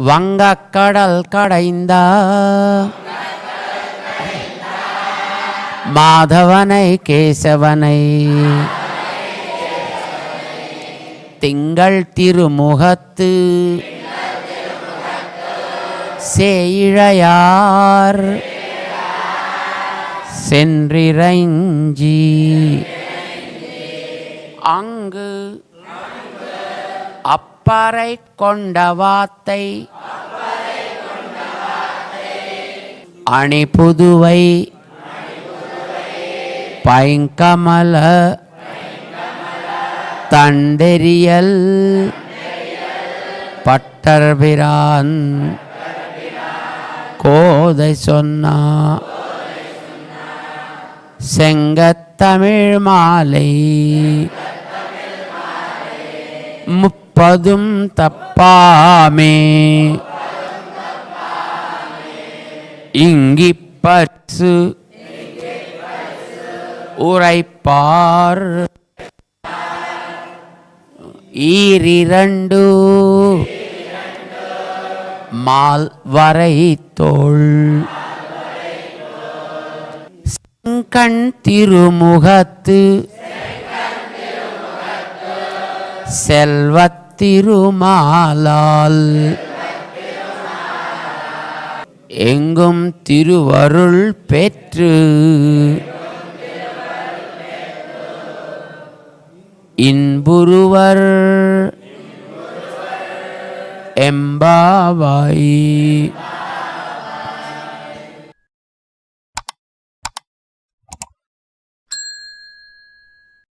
வங்கக்கடல் கடைந்த மாதவனை கேசவனை திங்கள் திருமுகத்து சேயிழையார் சென்றிறைஞ்சி அங்கு அப்பறை கொண்ட வாத்தை அணிபுதுவை பைங்கமல தண்டெரியல் பட்டர்பிரான் கோதை சொன்னா செங்கத்தமிழ் மாலை முப்பதும் தப்பாமே இங்கிப்பரிசு உரைப்பார் ஈரிரண்டு மால் வரை தோள் செங்கண் திருமுகத்து செல்வத்திருமாலால் எங்கும் திருவருள் பெற்று இன்புருவர் எம்பாவாய்.